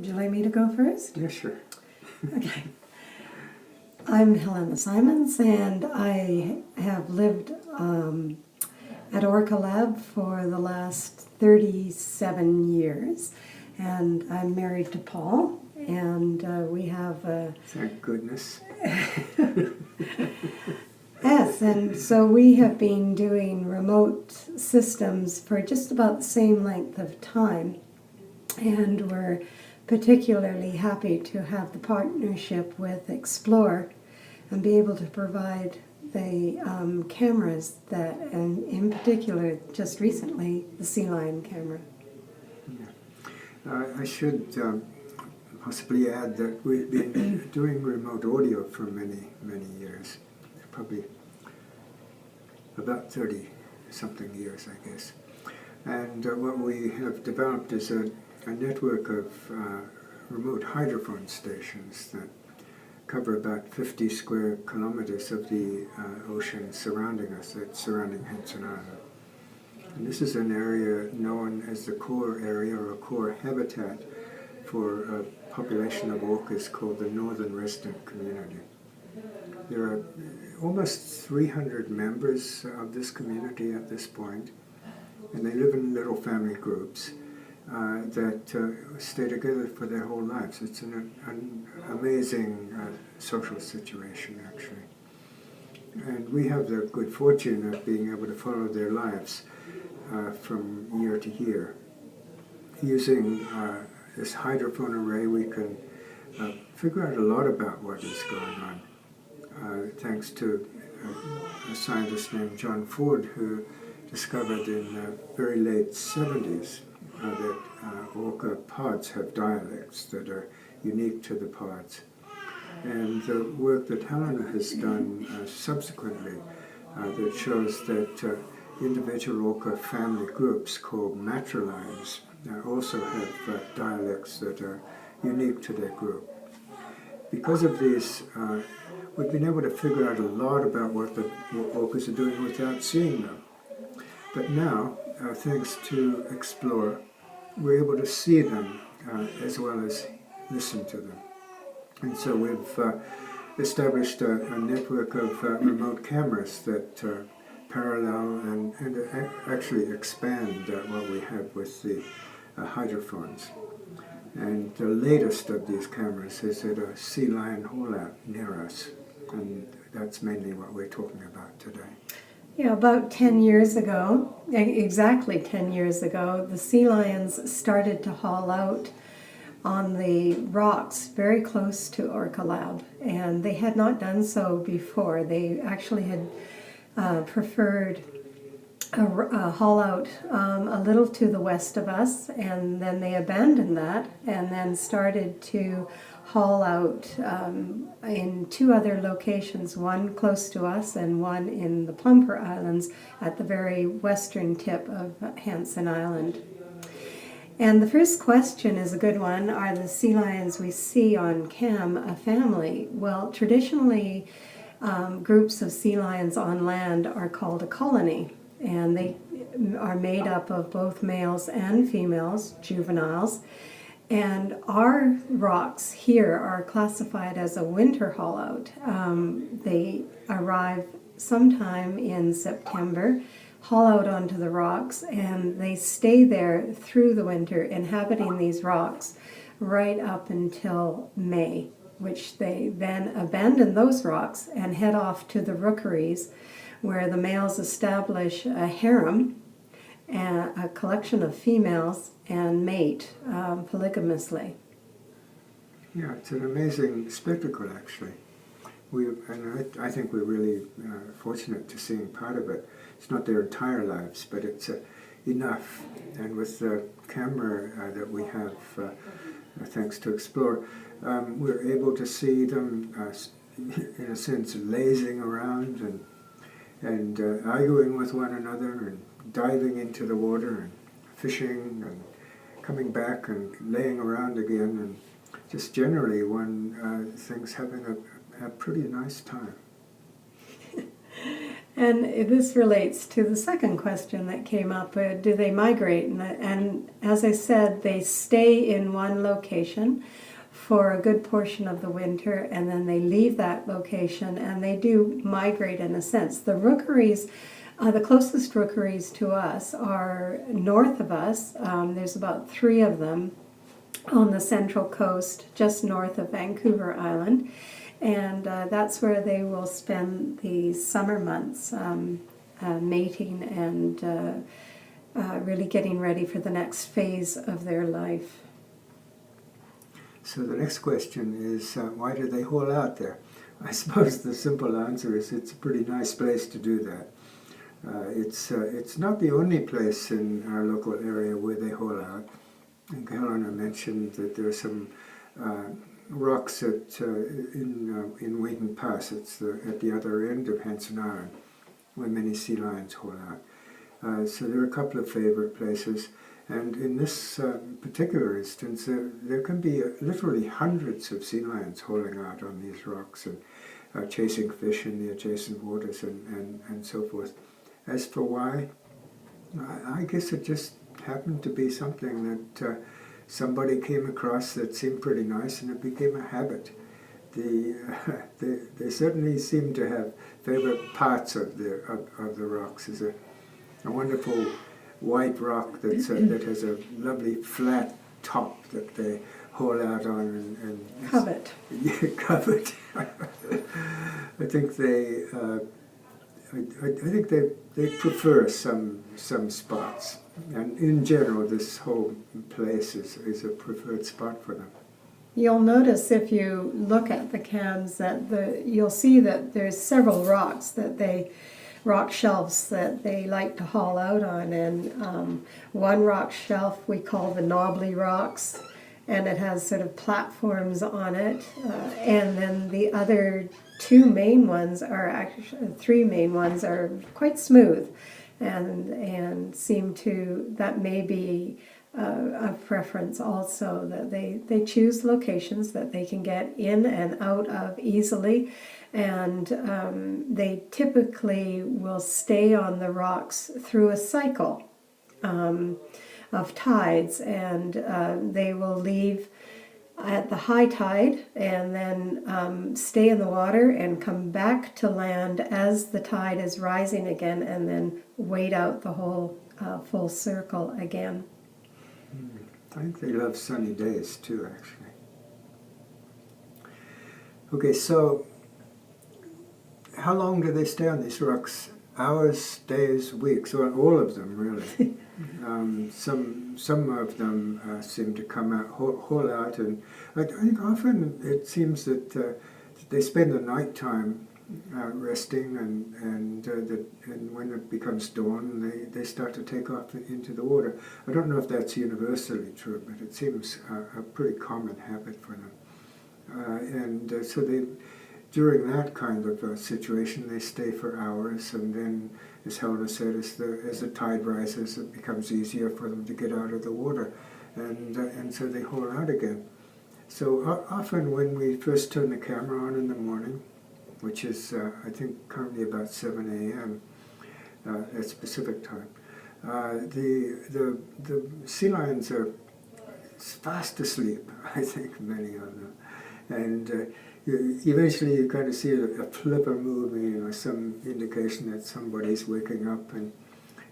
Would you like me to go first? Yeah, sure. Okay. I'm Helena Seymonds, and I have lived at OrcaLab for the last 37 years. And I'm married to Paul, and we have a... Thank goodness. Yes, and so we have been doing remote systems for just about the same length of time. And we're particularly happy to have the partnership with Explore and be able to provide the cameras that, and in particular, just recently, the sea lion camera. Yeah. I should possibly add that we've been doing remote audio for many, many years, probably about 30-something years, I guess. And what we have developed is a network of remote hydrophone stations that cover about 50 square kilometers of the ocean surrounding us, that's surrounding Hanson Island. And this is an area known as the core area or core habitat for a population of orcas called the Northern Resident Community. There are almost 300 members of this community at this point, and they live in little family groups that stay together for their whole lives. It's an amazing social situation, actually. And we have the good fortune of being able to follow their lives from year to year. Using this hydrophone array, we can figure out a lot about what is going on. Thanks to a scientist named John Ford, who discovered in the very late 70s that orca pods have dialects that are unique to the pods. And the work that Helena has done subsequently that shows that individual orca family groups called matrilines also have dialects that are unique to their group. Because of these, we've been able to figure out a lot about what the orcas are doing without seeing them. But now, thanks to Explore, we're able to see them as well as listen to them. And so we've established a network of remote cameras that parallel and actually expand what we have with the hydrophones. And the latest of these cameras is at a sea lion haul-out near us, and that's mainly what we're talking about today. Yeah, about 10 years ago, exactly 10 years ago, the sea lions started to haul out on the rocks very close to OrcaLab, and they had not done so before. They actually had preferred a haul out a little to the west of us, and then they abandoned that and then started to haul out in two other locations, one close to us and one in the Plumper Islands at the very western tip of Hanson Island. And the first question is a good one. Are the sea lions we see on cam a family? Well, traditionally, groups of sea lions on land are called a colony, and they are made up of both males and females, juveniles. And our rocks here are classified as a winter haul-out. They arrive sometime in September, haul out onto the rocks, and they stay there through the winter, inhabiting these rocks right up until May, which they then abandon those rocks and head off to the rookeries, where the males establish a harem, a collection of females, and mate polygamously. Yeah, it's an amazing spectacle, actually. I think we're really fortunate to seeing part of it. It's not their entire lives, but it's enough. And with the camera that we have, thanks to Explore, we're able to see them, in a sense, lazing around and arguing with one another and diving into the water and fishing and coming back and laying around again, and just generally one thinks having a pretty nice time. And this relates to the second question that came up, do they migrate? And as I said, they stay in one location for a good portion of the winter, and then they leave that location, and they do migrate in a sense. The rookeries, the closest rookeries to us are north of us. There's about 3 of them on the central coast, just north of Vancouver Island. And that's where they will spend the summer months mating and really getting ready for the next phase of their life. So the next question is, why do they haul out there? I suppose the simple answer is it's a pretty nice place to do that. It's not the only place in our local area where they haul out. I think Helena mentioned that there are some rocks in Wheaton Pass. It's at the other end of Hanson Island, where many sea lions haul out. So there are a couple of favorite places, and in this particular instance, there can be literally hundreds of sea lions hauling out on these rocks and chasing fish in the adjacent waters and so forth. As for why, I guess it just happened to be something that somebody came across that seemed pretty nice, and it became a habit. They certainly seem to have favorite parts of the rocks. There's a wonderful white rock that has a lovely flat top that they haul out on and Covet. Yeah, covet. I think they prefer some spots, and in general, this whole place is a preferred spot for them. You'll notice if you look at the cams that you'll see that there's several rock shelves that they like to haul out on, and one rock shelf we call the knobbly rocks, and it has sort of platforms on it, and then the other 3 main ones are quite smooth, and seem to, that may be a preference also, that they choose locations that they can get in and out of easily, and they typically will stay on the rocks through a cycle of tides, and they will leave at the high tide and then stay in the water and come back to land as the tide is rising again, and then wait out the whole full circle again. I think they love sunny days too, actually. Okay, so how long do they stay on these rocks? Hours, days, weeks, or all of them, really? Some of them seem to come out, haul out, and I think often it seems that they spend the night time resting, and when it becomes dawn, they start to take off into the water. I don't know if that's universally true, but it seems a pretty common habit for them. So during that kind of situation, they stay for hours, and then, as Helena said, as the tide rises, it becomes easier for them to get out of the water, and so they haul out again. So often when we first turn the camera on in the morning, which is I think currently about 7 a.m. At specific time, the sea lions are fast asleep. I think many of them, and eventually you kind of see a flipper moving, or some indication that somebody's waking up, and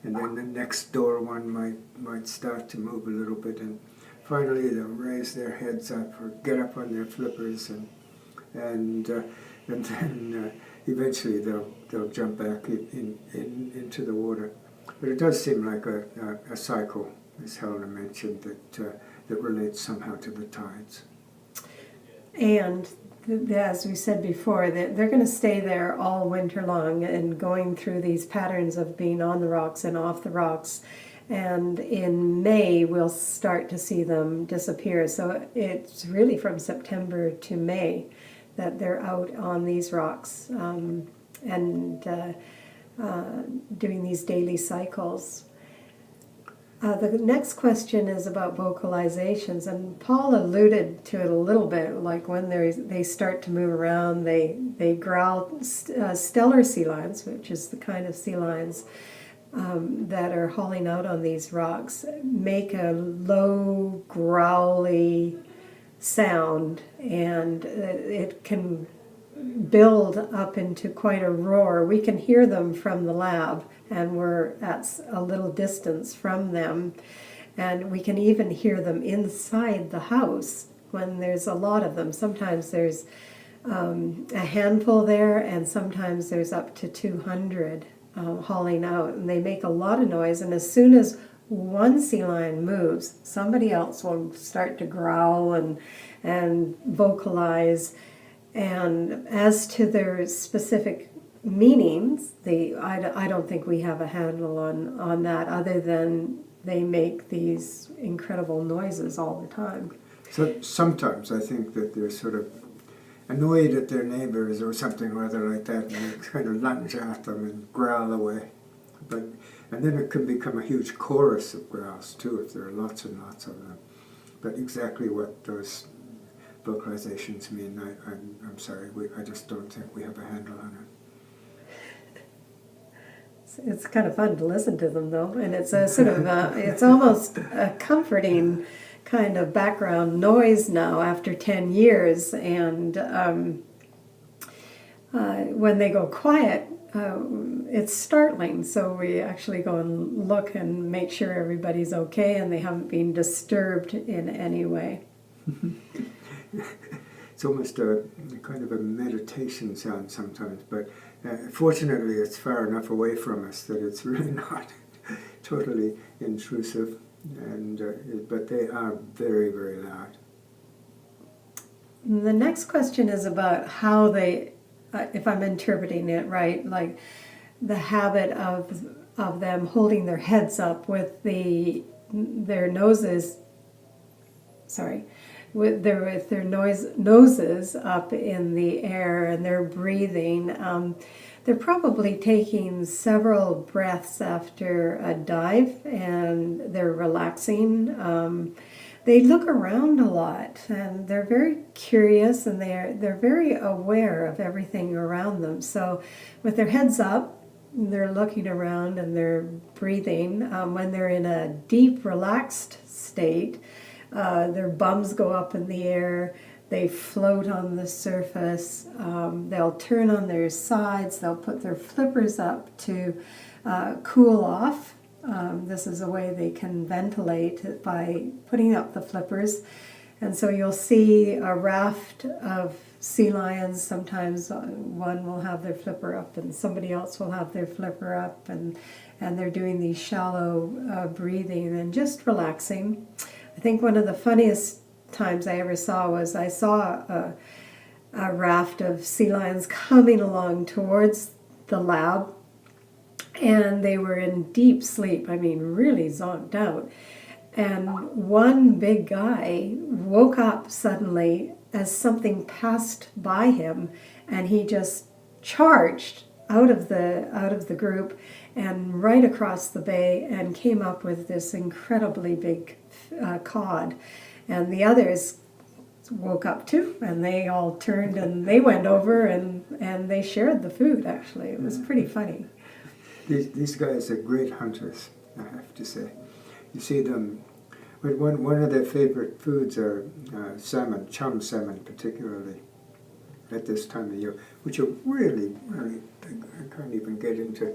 then the next door one might start to move a little bit, and finally they'll raise their heads up or get up on their flippers, and then eventually they'll jump back into the water. But it does seem like a cycle, as Helena mentioned, that relates somehow to the tides. And as we said before, they're going to stay there all winter long and going through these patterns of being on the rocks and off the rocks. And in May, we'll start to see them disappear. So it's really from September to May that they're out on these rocks and doing these daily cycles. The next question is about vocalizations, and Paul alluded to it a little bit. Like when they start to move around, they growl. Stellar sea lions, which is the kind of sea lions that are hauling out on these rocks, make a low, growly sound, and it can build up into quite a roar. We can hear them from the lab, and we're at a little distance from them, and we can even hear them inside the house when there's a lot of them. Sometimes there's a handful there, and sometimes there's up to 200 hauling out, and they make a lot of noise. And as soon as one sea lion moves, somebody else will start to growl and vocalize. And as to their specific meanings, I don't think we have a handle on that, other than they make these incredible noises all the time. So sometimes I think that they're sort of annoyed at their neighbors or something or other like that, and they kind of lunge at them and growl away. And then it can become a huge chorus of growls too, if there are lots and lots of them. But exactly what those vocalizations mean, I'm sorry, I just don't think we have a handle on it. It's kind of fun to listen to them, though, and it's a sort of it's almost a comforting kind of background noise now after 10 years. And when they go quiet, it's startling. So we actually go and look and make sure everybody's okay and they haven't been disturbed in any way. It's almost a kind of a meditation sound sometimes, but fortunately it's far enough away from us that it's really not totally intrusive, but they are very, very loud. The next question is about how they, if I'm interpreting it right, like the habit of them holding their heads up with their noses, with their noses up in the air, and they're breathing. They're probably taking several breaths after a dive, and they're relaxing. They look around a lot, and they're very curious, and they're very aware of everything around them. So with their heads up, they're looking around and they're breathing. When they're in a deep, relaxed state, their bums go up in the air, they float on the surface, they'll turn on their sides, they'll put their flippers up to cool off. This is a way they can ventilate by putting up the flippers. And so you'll see a raft of sea lions. Sometimes one will have their flipper up and somebody else will have their flipper up, and they're doing these shallow breathing and just relaxing. I think one of the funniest times I ever saw was I saw a raft of sea lions coming along towards the lab, and they were in deep sleep, I mean really zonked out. And one big guy woke up suddenly as something passed by him, and he just charged out of the group and right across the bay and came up with this incredibly big cod. And the others woke up too, and they all turned and they went over and they shared the food. Actually, it was pretty funny. These guys are great hunters, I have to say. You see them, one of their favorite foods are salmon, chum salmon particularly, at this time of year, which are really, really, I can't even get into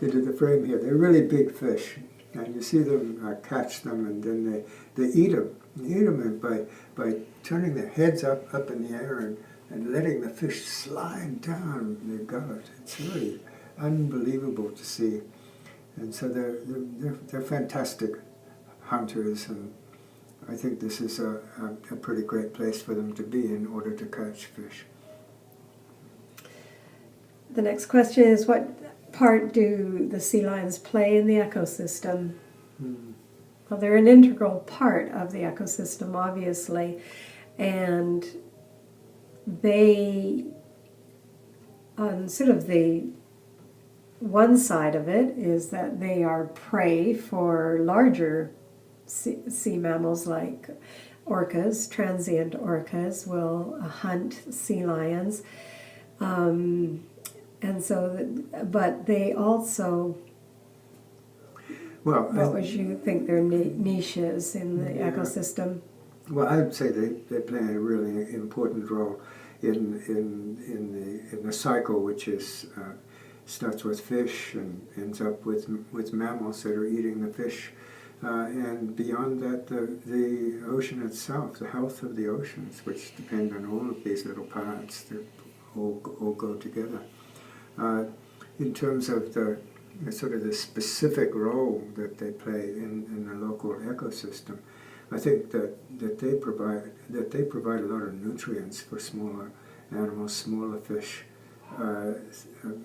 the frame here. They're really big fish, and you see them catch them, and then they eat them. They eat them by turning their heads up in the air and letting the fish slide down their gullet. It's really unbelievable to see. And so they're fantastic hunters, and I think this is a pretty great place for them to be in order to catch fish. The next question is, what part do the sea lions play in the ecosystem? Well, they're an integral part of the ecosystem, obviously, and they, on sort of the one side of it is that they are prey for larger sea mammals like orcas. Transient orcas will hunt sea lions. And so, but they also, Well, what would you think their niche is in the Yeah. ecosystem? well, I would say they play a really important role in the cycle, which is starts with fish and ends up with mammals that are eating the fish, and beyond that, the ocean itself, the health of the oceans, which depend on all of these little parts that all go together. In terms of the sort of the specific role that they play in the local ecosystem, I think that they provide a lot of nutrients for smaller animals, smaller fish,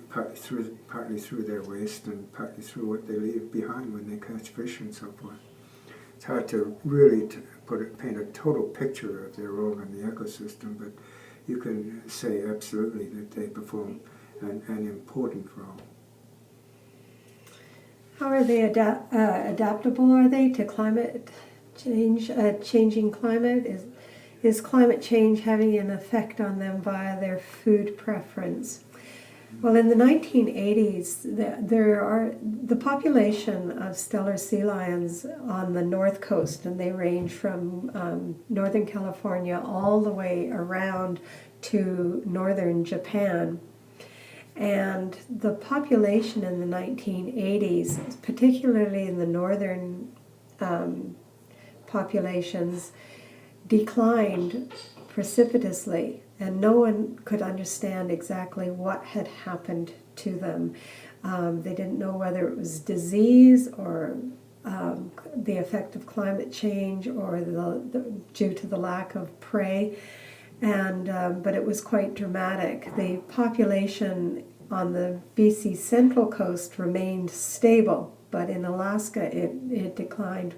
partly through their waste and partly through what they leave behind when they catch fish and so forth. It's hard to really paint a total picture of their role in the ecosystem, but you can say absolutely that they perform an important role. How are they adaptable? Are they to climate change? Changing climate is climate change having an effect on them via their food preference? Well, in the 1980s, the population of stellar sea lions on the north coast, and they range from northern California all the way around to northern Japan. And the population in the 1980s, particularly in the northern populations, declined precipitously, and no one could understand exactly what had happened to them. They didn't know whether it was disease or the effect of climate change or due to the lack of prey. But it was quite dramatic. The population on the BC Central Coast remained stable, but in Alaska it declined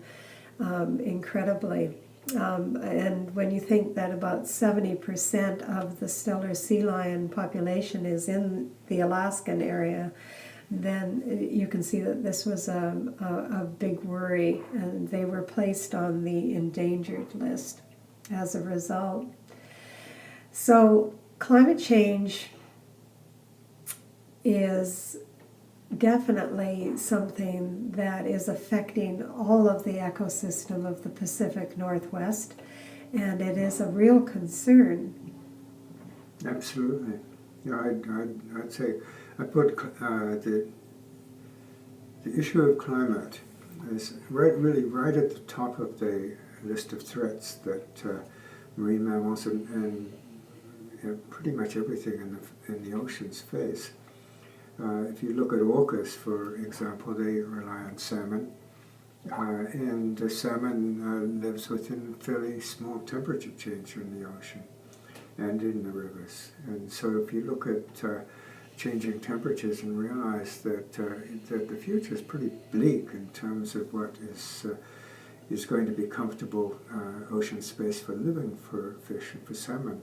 incredibly. And when you think that about 70% of the stellar sea lion population is in the Alaskan area, then you can see that this was a big worry, and they were placed on the endangered list as a result. So climate change is definitely something that is affecting all of the ecosystem of the Pacific Northwest, and it is a real concern. Absolutely. Yeah, I'd say I put the issue of climate is really right at the top of the list of threats that marine mammals and pretty much everything in the oceans face. If you look at orcas, for example, they rely on salmon, and the salmon lives within fairly small temperature change in the ocean and in the rivers. And so if you look at changing temperatures and realize that the future is pretty bleak in terms of what is going to be comfortable ocean space for living for fish and for salmon.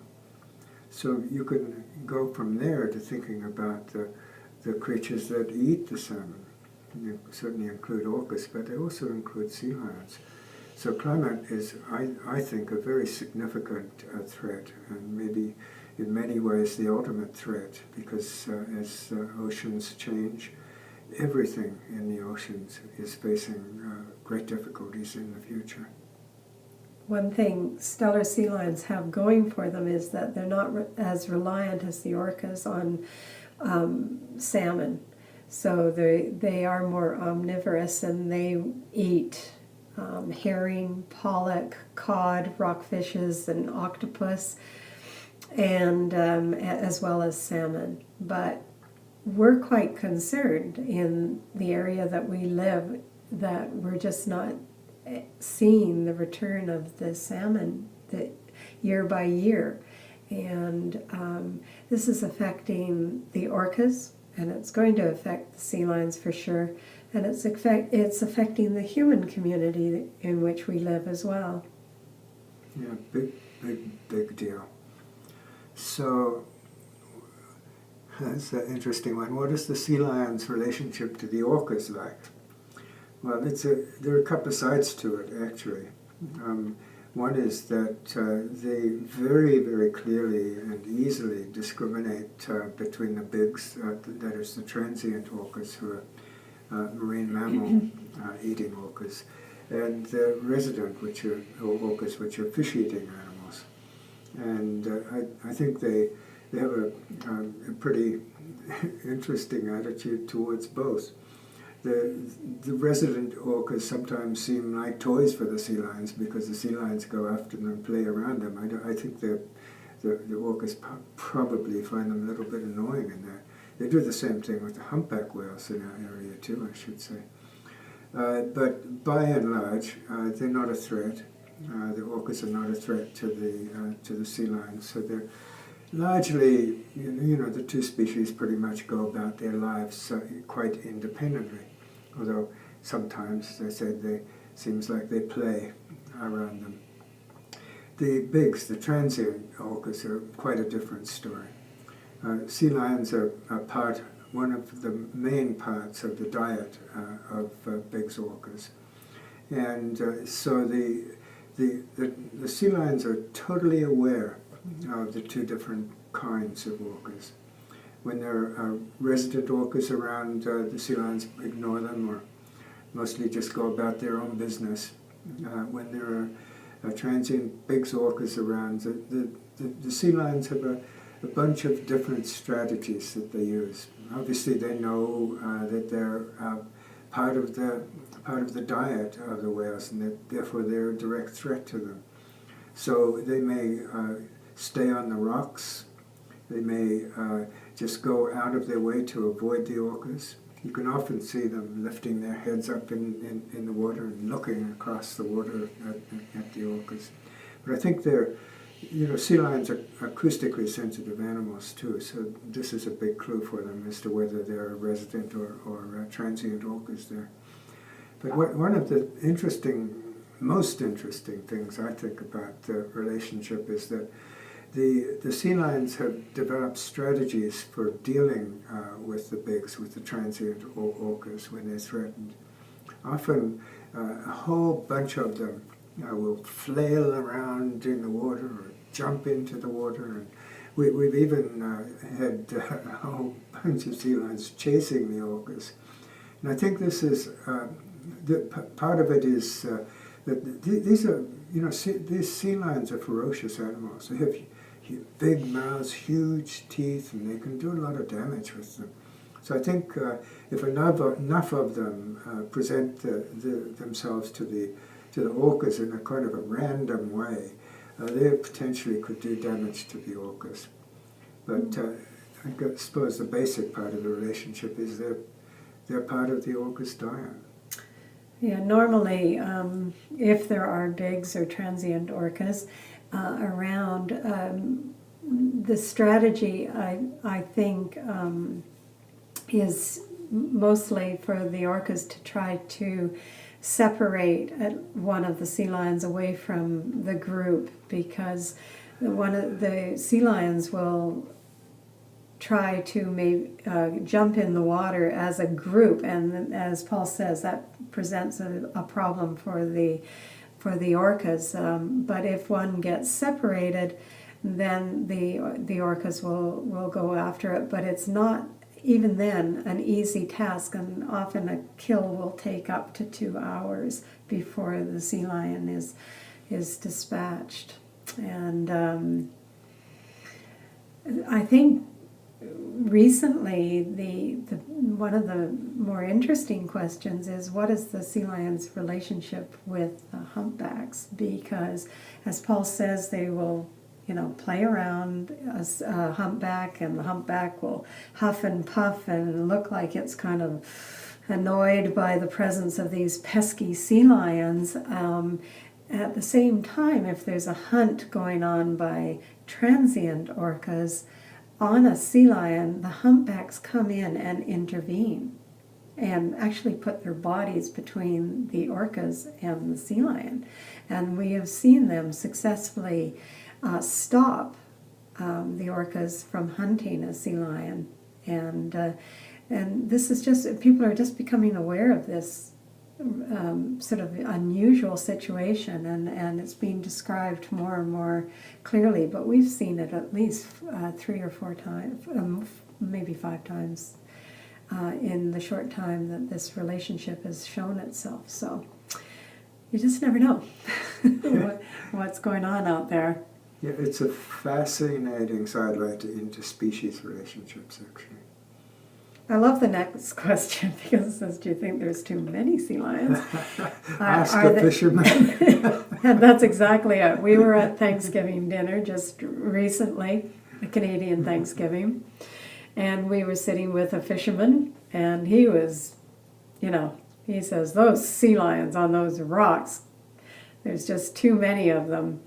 So you can go from there to thinking about the creatures that eat the salmon. You certainly include orcas, but they also include sea lions. So climate is, I think, a very significant threat, and maybe in many ways the ultimate threat, because as oceans change, everything in the oceans is facing great difficulties in the future. One thing stellar sea lions have going for them is that they're not as reliant as the orcas on salmon. So they are more omnivorous, and they eat herring, pollock, cod, rockfishes, and octopus, and as well as salmon. But we're quite concerned in the area that we live that we're just not seeing the return of the salmon year by year. And this is affecting the orcas, and it's going to affect the sea lions for sure, and it's affecting the human community in which we live as well. Yeah, big deal. So That's an interesting one. What is the sea lion's relationship to the orcas like? Well, there are a couple of sides to it, actually. One is that they very, very clearly and easily discriminate between the bigs, that is the transient orcas, who are marine mammal eating orcas, and the resident, orcas, which are fish-eating animals. And I think they have a pretty interesting attitude towards both. The resident orcas sometimes seem like toys for the sea lions because the sea lions go after them and play around them. I think the orcas probably find them a little bit annoying in that. They do the same thing with the humpback whales in our area too, I should say. But by and large, they're not a threat. The orcas are not a threat to the sea lions. So they're largely, the two species pretty much go about their lives quite independently. Although sometimes, as I said, seems like they play around them. The bigs, the transient orcas, are quite a different story. Sea lions are one of the main parts of the diet of bigs orcas. And so the sea lions are totally aware of the two different kinds of orcas. When there are resident orcas around, the sea lions ignore them or mostly just go about their own business. When there are transient bigs orcas around, the sea lions have a bunch of different strategies that they use. Obviously, they know that they're part of the diet of the whales, and that therefore they're a direct threat to them. So they may stay on the rocks. They may just go out of their way to avoid the orcas. You can often see them lifting their heads up in the water and looking across the water at the orcas. But I think sea lions are acoustically sensitive animals too, so this is a big clue for them as to whether they're resident or transient orcas there. But one of the most interesting things I think about the relationship is that the sea lions have developed strategies for dealing with the bigs, with the transient orcas when they're threatened. Often a whole bunch of them will flail around in the water or jump into the water. And we've even had a whole bunch of sea lions chasing the orcas. And I think this is, part of it is that these sea lions are ferocious animals. They have big mouths, huge teeth, and they can do a lot of damage with them. So I think if enough of them present themselves to the orcas in a kind of a random way, they potentially could do damage to the orcas. But I suppose the basic part of the relationship is they're part of the orca's diet. Yeah, normally, if there are bigs or transient orcas around, the strategy, I think, is mostly for the orcas to try to separate one of the sea lions away from the group, because one of the sea lions will try to maybe jump in the water as a group, and as Paul says, that presents a problem for the orcas. But if one gets separated, then the orcas will go after it. But it's not even then an easy task, and often a kill will take up to 2 hours before the sea lion is dispatched. And I think recently one of the more interesting questions is, what is the sea lion's relationship with humpbacks? Because as Paul says, they will play around a humpback, and the humpback will huff and puff and look like it's kind of annoyed by the presence of these pesky sea lions. At the same time, if there's a hunt going on by transient orcas on a sea lion, the humpbacks come in and intervene and actually put their bodies between the orcas and the sea lion. And we have seen them successfully stop the orcas from hunting a sea lion. And this is just, people are just becoming aware of this sort of unusual situation, and it's being described more and more clearly, but we've seen it at least 3 or 4 times, maybe 5 times in the short time that this relationship has shown itself. So you just never know what's going on out there. Yeah, it's a fascinating sidelight to interspecies relationships, actually. I love the next question because it says, do you think there's too many sea lions? Ask a fisherman. And that's exactly it. We were at Thanksgiving dinner just recently, a Canadian Thanksgiving, and we were sitting with a fisherman, and he was, he says, those sea lions on those rocks, there's just too many of them.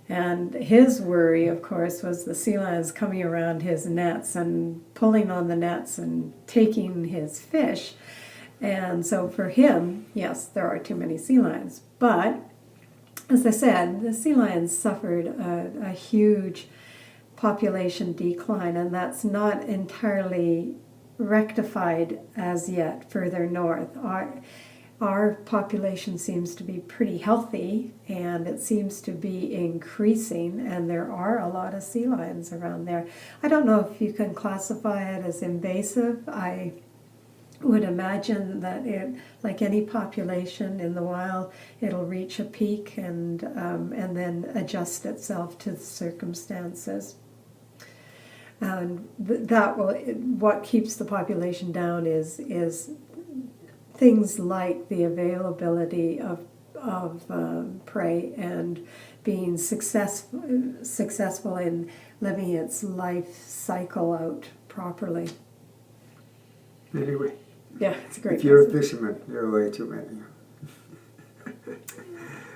And his worry, of course, was the sea lions coming around his nets and pulling on the nets and taking his fish. And so for him, yes, there are too many sea lions. But, as I said, the sea lions suffered a huge population decline, and that's not entirely rectified as yet further north. Our population seems to be pretty healthy, and it seems to be increasing, and there are a lot of sea lions around there. I don't know if you can classify it as invasive. I would imagine that it, like any population in the wild, it'll reach a peak and then adjust itself to the circumstances. And that will, what keeps the population down is things like the availability of prey and being successful in living its life cycle out properly. Anyway, yeah, it's a great. If you're a fisherman, there are way too many.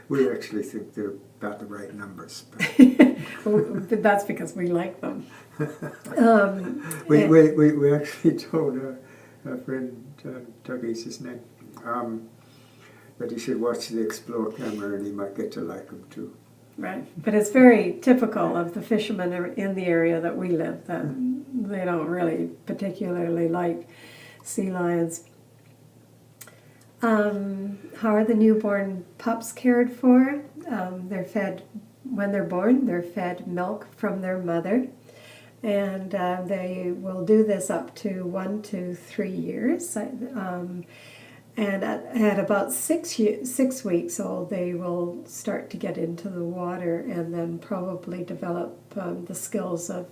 We actually think they're about the right numbers. But that's because we like them. We actually told our friend, Dougie's his name, that he should watch the Explore camera and he might get to like them too. Right, but it's very typical of the fishermen in the area that we live that they don't really particularly like sea lions. How are the newborn pups cared for? They're fed, when they're born, they're fed milk from their mother. And they will do this up to 1 to 3 years. And at about 6 weeks old, they will start to get into the water and then probably develop the skills of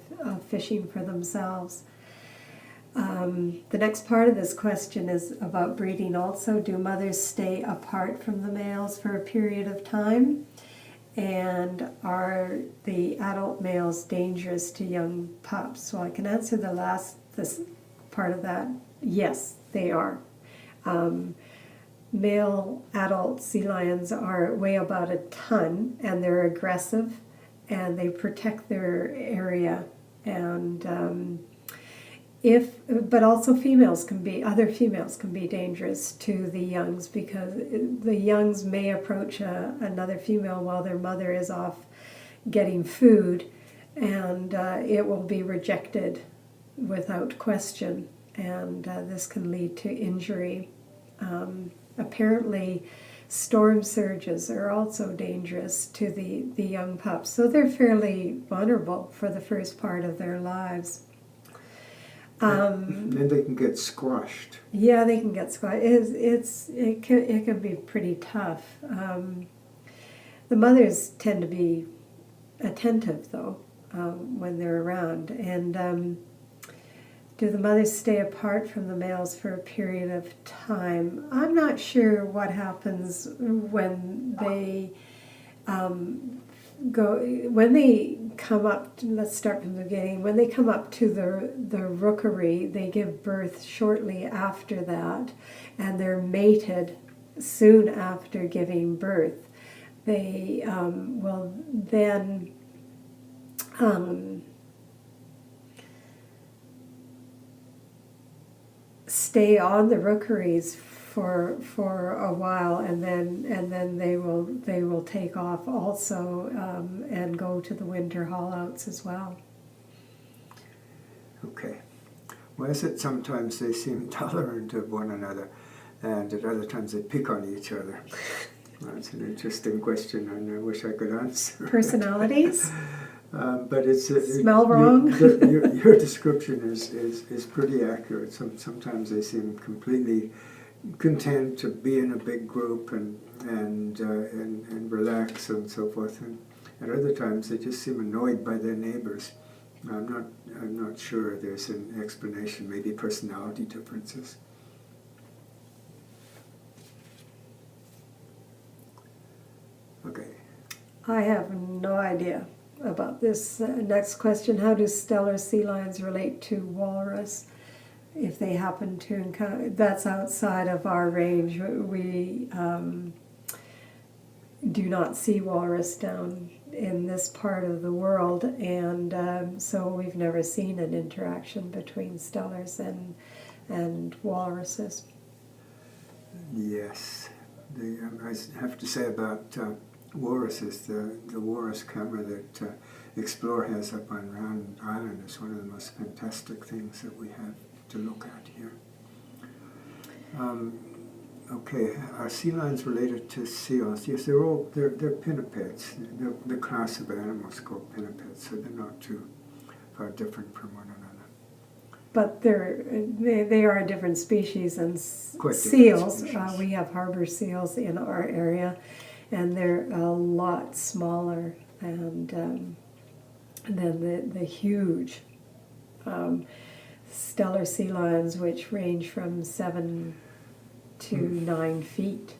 fishing for themselves. The next part of this question is about breeding also. Do mothers stay apart from the males for a period of time? And are the adult males dangerous to young pups? So I can answer this part of that. Yes, they are. Male adult sea lions weigh about a ton, and they're aggressive, and they protect their area. And but also other females can be dangerous to the youngs, because the youngs may approach another female while their mother is off getting food, and it will be rejected without question, and this can lead to injury. Apparently, storm surges are also dangerous to the young pups, so they're fairly vulnerable for the first part of their lives. Then they can get squashed. Yeah, they can get squashed. It can be pretty tough. The mothers tend to be attentive, though, when they're around. And do the mothers stay apart from the males for a period of time? I'm not sure what happens when they come up, let's start from the beginning. When they come up to the rookery, they give birth shortly after that, and they're mated soon after giving birth. They will then stay on the rookeries for a while, and then they will take off also and go to the winter haulouts as well. Okay. Why is it sometimes they seem tolerant of one another, and at other times they pick on each other? That's an interesting question, and I wish I could answer. Personalities? But it's Smell wrong? Your description is pretty accurate. Sometimes they seem completely content to be in a big group and relax and so forth, and at other times they just seem annoyed by their neighbors. I'm not sure there's an explanation. Maybe personality differences. Okay. I have no idea about this next question. How do stellar sea lions relate to walrus? If they happen to encounter, that's outside of our range. We do not see walrus down in this part of the world, and so we've never seen an interaction between stellars and walruses. Yes. I have to say about walruses, the walrus camera that Explore has up on Hanson Island is one of the most fantastic things that we have to look at here. Okay, are sea lions related to seals? Yes, they're pinnipeds. They're the class of animals called pinnipeds, so they're not too far different from one another. But they are a different species, and Quite seals. species. We have harbor seals in our area, and they're a lot smaller and than the huge stellar sea lions, which range from 7 to 9 feet,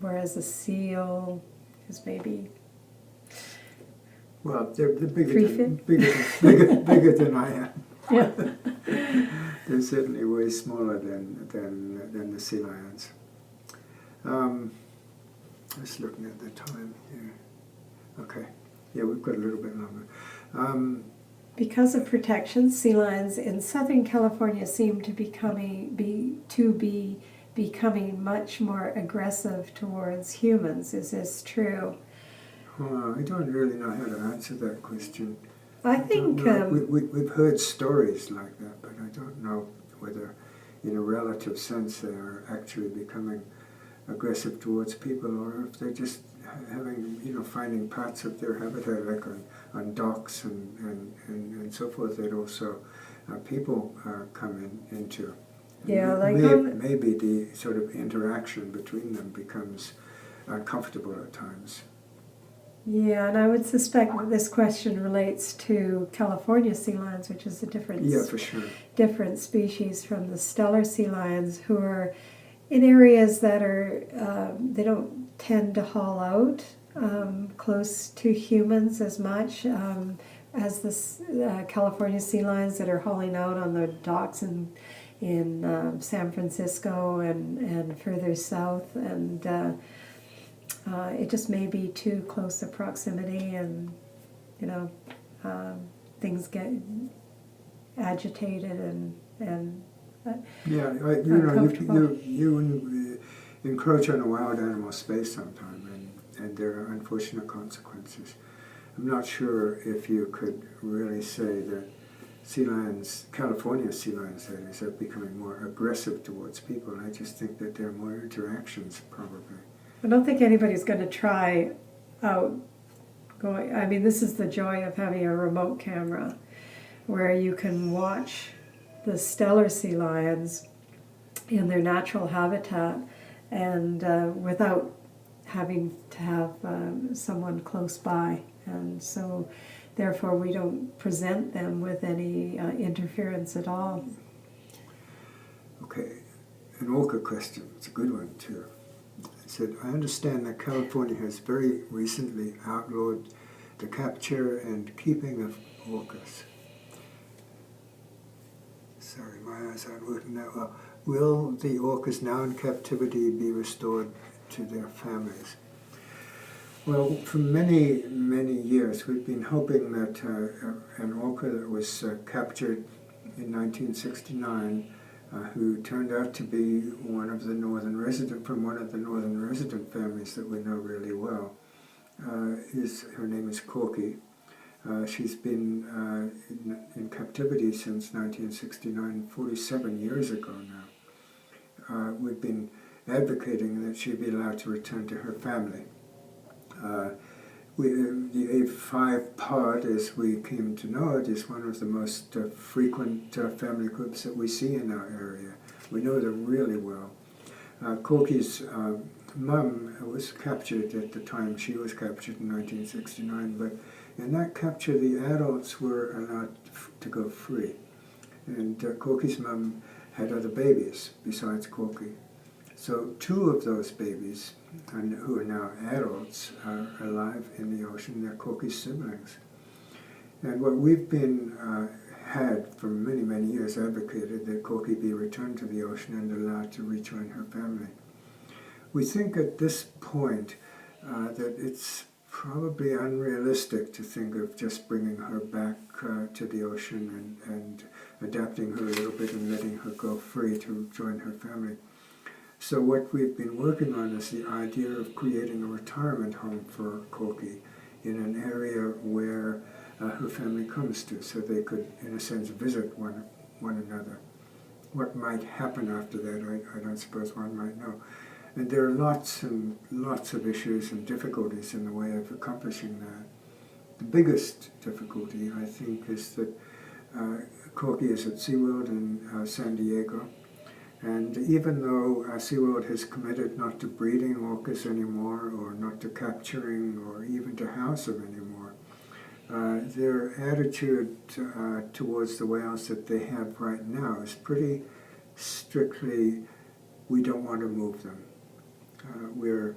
whereas a seal is maybe They're 3 feet. bigger than I am. Yeah. They're certainly way smaller than the sea lions. Just looking at the time here. Okay, yeah, we've got a little bit longer. Because of protection, sea lions in Southern California seem to be becoming much more aggressive towards humans. Is this true? I don't really know how to answer that question. I think we've heard stories like that, but I don't know whether, in a relative sense, they are actually becoming aggressive towards people, or if they're just finding parts of their habitat, like on docks and so forth, that also people come into. Yeah, like maybe the sort of interaction between them becomes uncomfortable at times. Yeah, and I would suspect that this question relates to California sea lions, which is a different for sure. different species from the stellar sea lions, who are in areas that are they don't tend to haul out close to humans as much as the California sea lions that are hauling out on the docks in San Francisco and further south, and it just may be too close a proximity, and things get agitated and you encroach on a wild animal space sometime, and there are unfortunate consequences. I'm not sure if you could really say that sea lions, California sea lions that is, are becoming more aggressive towards people. I just think that there are more interactions, probably. I don't think anybody's going to try out going. I mean, this is the joy of having a remote camera, where you can watch the stellar sea lions in their natural habitat, and without having to have someone close by, and so therefore we don't present them with any interference at all. Okay, an orca question. It's a good one too. It said, I understand that California has very recently outlawed the capture and keeping of orcas. Sorry, my eyes aren't working that well. Will the orcas now in captivity be restored to their families? Well, for many, many years, we've been hoping that an orca that was captured in 1969, who turned out to be one of the northern resident families that we know really well, her name is Corky. She's been in captivity since 1969, 47 years ago now. We've been advocating that she be allowed to return to her family. The A5 pod, as we came to know it, is one of the most frequent family groups that we see in our area. We know them really well. Corky's mum was captured at the time she was captured in 1969, but in that capture the adults were allowed to go free. And Corky's mum had other babies besides Corky. So 2 of those babies, who are now adults, are alive in the ocean. They're Corky's siblings. And what we've been had for many, many years advocated that Corky be returned to the ocean and allowed to rejoin her family. We think at this point that it's probably unrealistic to think of just bringing her back to the ocean and adapting her a little bit and letting her go free to join her family. So what we've been working on is the idea of creating a retirement home for Corky in an area where her family comes to, so they could, in a sense, visit one another. What might happen after that, I don't suppose one might know. And there are lots and lots of issues and difficulties in the way of accomplishing that. The biggest difficulty, I think, is that Corky is at SeaWorld in San Diego. And even though SeaWorld has committed not to breeding orcas anymore, or not to capturing, or even to house them anymore, their attitude towards the whales that they have right now is pretty strictly, we don't want to move them. We're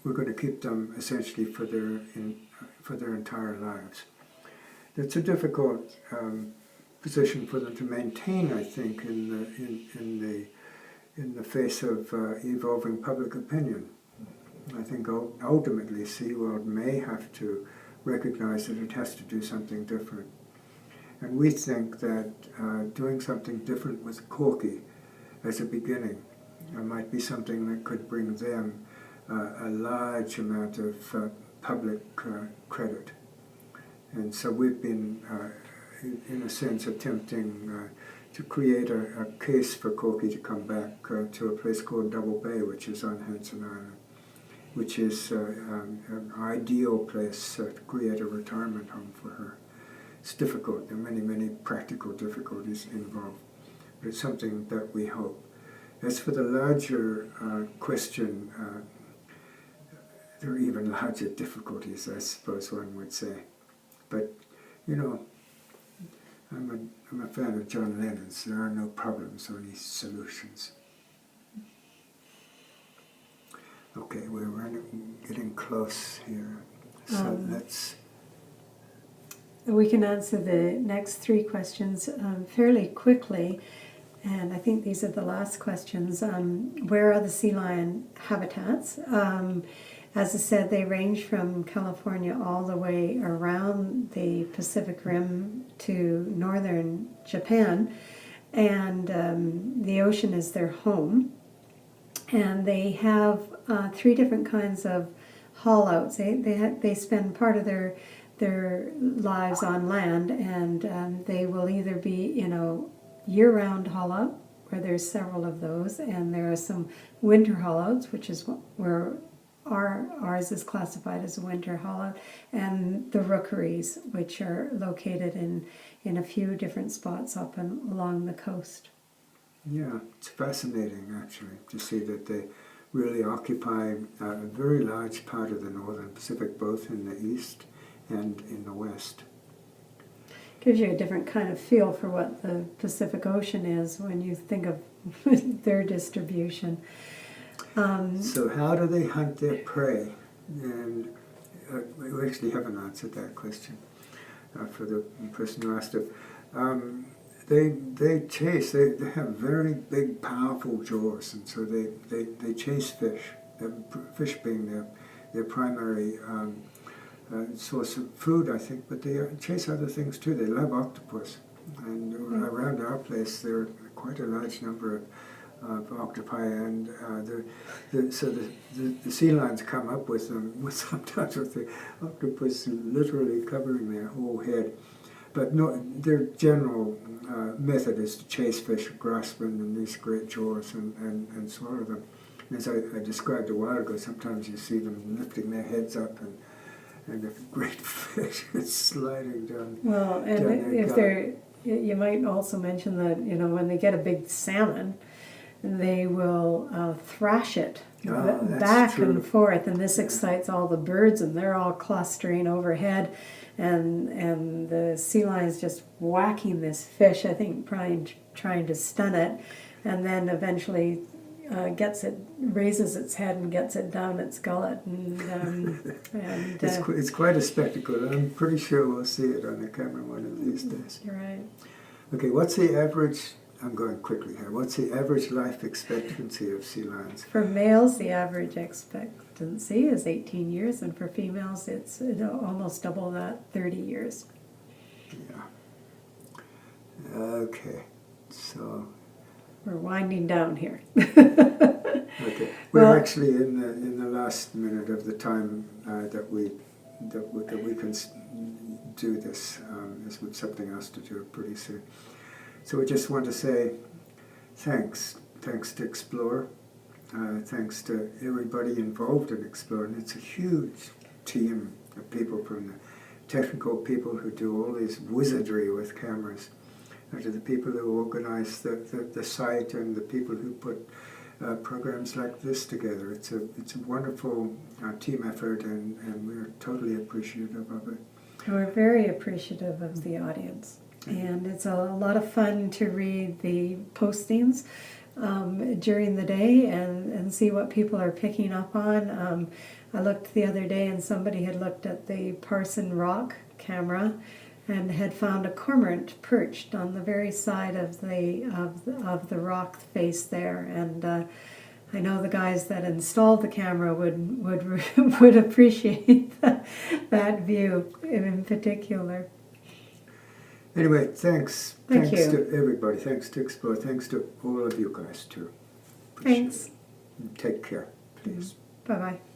going to keep them essentially for their entire lives. It's a difficult position for them to maintain, I think, in the face of evolving public opinion. I think ultimately SeaWorld may have to recognize that it has to do something different. And we think that doing something different with Corky as a beginning might be something that could bring them a large amount of public credit. And so we've been, in a sense, attempting to create a case for Corky to come back to a place called Double Bay, which is on Hanson Island, which is an ideal place to create a retirement home for her. It's difficult. There are many, many practical difficulties involved, but it's something that we hope. As for the larger question, there are even larger difficulties, I suppose one would say. But, you know, I'm a fan of John Lennon's. There are no problems, only solutions. Okay, we're getting close here. So let's... We can answer the next 3 questions fairly quickly. And I think these are the last questions. Where are the sea lion habitats? As I said, they range from California all the way around the Pacific Rim to northern Japan. And the ocean is their home. And they have 3 different kinds of haul-outs. They spend part of their lives on land, and they will either be, year-round haul-out, where there's several of those, and there are some winter haul-outs, which is where ours is classified as a winter haul-out, and the rookeries, which are located in a few different spots up and along the coast. Yeah, it's fascinating actually to see that they really occupy a very large part of the northern Pacific, both in the east and in the west. Gives you a different kind of feel for what the Pacific Ocean is when you think of their distribution. So how do they hunt their prey? And we actually haven't answered that question for the person who asked it. They chase, they have very big, powerful jaws, and so they chase fish, fish being their primary source of food, I think, but they chase other things too. They love octopus, and around our place there are quite a large number of octopi, and the sea lions come up with them, sometimes with the octopus literally covering their whole head. But no, their general method is to chase fish, grasp them in these great jaws and swallow them. And as I described a while ago, sometimes you see them lifting their heads up and the great fish is sliding down. Well, and down if they're, you might also mention that, when they get a big salmon, they will thrash it back true. and forth, and this excites all the birds, and they're all clustering overhead, and the sea lion's just whacking this fish, I think trying to stun it, and then eventually raises its head and gets it down its gullet, and it's quite a spectacle. I'm pretty sure we'll see it on the camera one of these days. You're right. Okay, what's the average? I'm going quickly here. What's the average life expectancy of sea lions? For males, the average expectancy is 18 years, and for females, it's almost double that, 30 years. Yeah. Okay, so we're winding down here. Okay, we're Well, actually in the last minute of the time that we can do this. As with something else to do pretty soon. So we just want to say thanks to Explore, thanks to everybody involved in Explore, and it's a huge team of people, from the technical people who do all this wizardry with cameras, to the people who organize the site, and the people who put programs like this together. It's a wonderful team effort, and we're totally appreciative of it. We're very appreciative of the audience, and it's a lot of fun to read the postings during the day and see what people are picking up on. I looked the other day, and somebody had looked at the Parson Rock camera and had found a cormorant perched on the very side of the rock face there, and I know the guys that installed the camera would appreciate that view in particular. Anyway, thanks Thank you. to everybody. Thanks to Explore. Thanks to all of you guys too. Appreciate Thanks. it. Take care, please. Bye-bye.